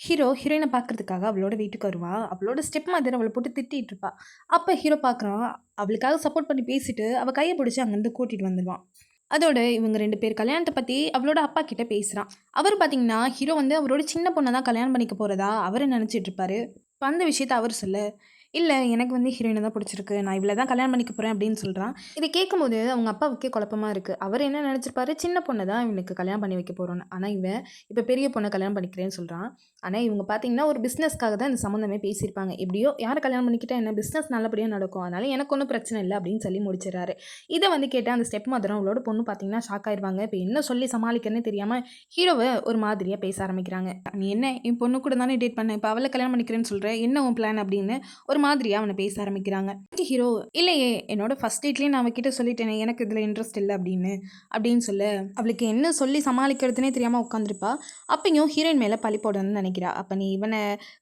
Hero ஹீரோயின பார்க்கறதுக்காக அவளோட வீட்டுக்கு வருவா. அவளோட ஸ்டெப் மதர் அவள போட்டு திட்டிட்டு இருப்பா. அப்ப ஹீரோ பார்க்குறான். அவளுக்காக சப்போர்ட் பண்ணி பேசிட்டு, அவ கைய பிடிச்சு அங்கருந்து கூட்டிட்டு வந்துருவான். அதோட இவங்க 2 பேர் கல்யாணத்த பத்தி அவளோட அப்பா கிட்ட பேசுறான். அவரு பார்த்தீங்கன்னா, ஹீரோ வந்து அவரோட சின்ன பொண்ண தான் கல்யாணம் பண்ணிக்க போறதா அவரு நெனச்சிட்டு இருப்பாரு. இப்ப அந்த விஷயத்த அவரு சொல்ல, "இல்ல எனக்கு வந்து ஹீரோயின தான் புடிச்சிருக்கு. நான் இவள தான் கல்யாணம் பண்ணிக்க போறேன்" அப்படின்னு சொல்றான். இத கேட்கும்போது அவங்க அப்பாவுக்கே குழப்பமா இருக்கு. அவரு என்ன நெனச்சிருப்பாரு, சின்ன பொண்ண தான் இவனுக்கு கல்யாணம் பண்ணி வைக்க போறோம்ன்னு. ஆனா இவன் இப்ப பெரிய பொண்ண கல்யாணம் பண்ணிக்கிறேன்னு சொல்றான். ஆனா இவங்க பார்த்தீங்கன்னா, ஒரு பிசினஸ்க்காக தான் இந்த சம்மந்தமே பேசியிருப்பாங்க. எப்படியோ யார கல்யாணம் பண்ணிக்கிட்டா என்ன பிசினஸ் நல்லபடியா நடக்கும். அதனால எனக்கு ஒண்ணும் பிரச்சனை இல்ல அப்படின்னு சொல்லி முடிச்சிடுறாரு. இத வந்து கேட்ட அந்த ஸ்டெப் மதரும் அவளோட பொண்ணும் பார்த்தீங்கன்னா ஷாக் ஆயிருவாங்க. இப்ப என்ன சொல்லி சமாளிக்கிறதுன்னே தெரியாம ஹீரோவ ஒரு மாதிரியா பேச ஆரம்பிக்கிறாங்க. "நீ என்ன என் பொண்ணு கூட தானே டேட் பண்ண. இப்ப அவள கல்யாணம் பண்ணிக்கிறேன்னு சொல்ற. என்ன உன் பிளான்?" அப்படின்னு ஒரு மாதிரியா அவன பேச ஆரம்பிக்கிறாங்க. ஹீரோ, "இல்லையே என்னோட ஃபர்ஸ்ட் டேட்லயே நான் அவகிட்ட சொல்லிட்டேனே எனக்கு இதுல இன்ட்ரெஸ்ட் இல்ல அப்படின்னு" அப்படின்னு சொல்ல, அவளுக்கு என்ன சொல்லி சமாளிக்கிறதுன்னே தெரியாம உட்காந்துருப்பா. அப்பயும் ஹீரோயின் மேல பழி போடணும்னு நெனைக்கிறா. "அப்ப நீ இவன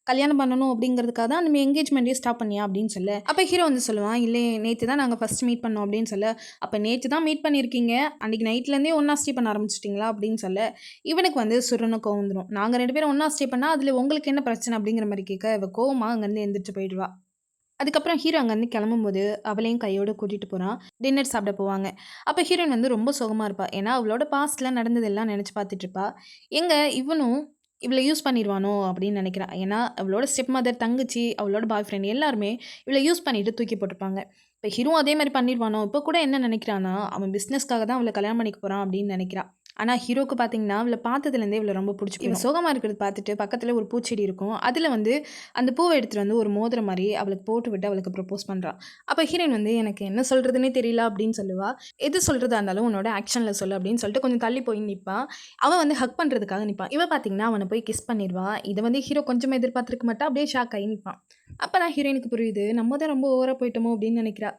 கல்யாணம் பண்ணணும் அப்படிங்கிறதுக்காக தான் நம்ம என்கேஜ்மெண்ட்டயே ஸ்டாப் பண்ணியா?" அப்படின்னு சொல்ல, அப்ப ஹீரோ வந்து சொல்லுவான், "இல்லையே நேத்து தான் நாங்க ஃபர்ஸ்ட் மீட் பண்ணோம்" அப்படின்னு சொல்ல, "அப்ப நேத்து தான் மீட் பண்ணியிருக்கீங்க. அன்னைக்கு நைட்லேருந்தே ஒண்ணா ஸ்டே பண்ண ஆரம்பிச்சுட்டீங்களா?" அப்படின்னு சொல்ல, இவனுக்கு வந்து சுர்ருன்னு கோவம் வந்துரும். "நாங்க 2 பேரும் ஒண்ணா ஸ்டே பண்ணா அதுல உங்களுக்கு என்ன பிரச்சனை?" அப்படிங்கிற மாரி கேட்க, இவ கோவமா அங்கருந்து எந்திரிச்சு போயிடுவா. அதுக்கப்புறம் ஹீரோ அங்கருந்து கிளம்பும்போது, அவளையும் கையோட கூட்டிட்டு போறான். டின்னர் சாப்பிட போவாங்க. அப்ப ஹீரோயின் வந்து ரொம்ப சோகமா இருப்பா. ஏன்னா, அவளோட பாஸ்ட்ல நடந்ததெல்லாம் நெனச்சு பார்த்துட்டுருப்பா. எங்க இவனும் இவள யூஸ் பண்ணிருவானோ அப்படின்னு நெனைக்கிறா. ஏன்னா, அவளோட ஸ்டெப் மதர், தங்கச்சி, அவளோட பாய் ஃப்ரெண்ட் எல்லாருமே இவள யூஸ் பண்ணிட்டு தூக்கி போட்டுருப்பாங்க. இப்ப ஹீரோவும் அதே மாரி பண்ணிருவானோ? இப்ப கூட என்ன நெனைக்கிறான்னா, அவன் பிசினஸ்க்காக தான் அவள கல்யாணம் பண்ணிக்க போறான் அப்படின்னு நெனைக்கிறா. ஆனா, ஹீரோக்கு பார்த்தீங்கன்னா, அவள பார்த்ததுலேருந்தே இவள ரொம்ப புடிச்சு போயிரும். இவ சோகமா இருக்கிறத பார்த்துட்டு பக்கத்துல ஒரு பூச்செடி இருக்கும். அதுல வந்து அந்த பூவ எடுத்துட்டு வந்து ஒரு மோதிரம் மாரி அவளுக்கு போட்டு விட்டு அவளுக்கு ப்ரப்போஸ் பண்றா. அப்ப ஹீரோயின் வந்து "எனக்கு என்ன சொல்றதுன்னே தெரியல" அப்படின்னு சொல்லுவா. "எது சொல்றதா இருந்தாலும் உன்னோட ஆக்ஷன்ல சொல்லு" அப்படின்னு சொல்லிட்டு கொஞ்சம் தள்ளி போய் நிப்பா. அவன் வந்து ஹக் பண்றதுக்காக நிப்பான். இவ பார்த்தீங்கன்னா, அவன போய் கிஸ் பண்ணிருவா. இத வந்து ஹீரோ கொஞ்சம் எதிர்பார்த்திருக்க மாட்டா. அப்படியே ஷாக் ஆகி நிப்பான். அப்பதான் ஹீரோயினுக்கு புரியுது. நம்ம தான் ரொம்ப ஓவரா போயிட்டோமோ அப்படின்னு நெனைக்கிறா.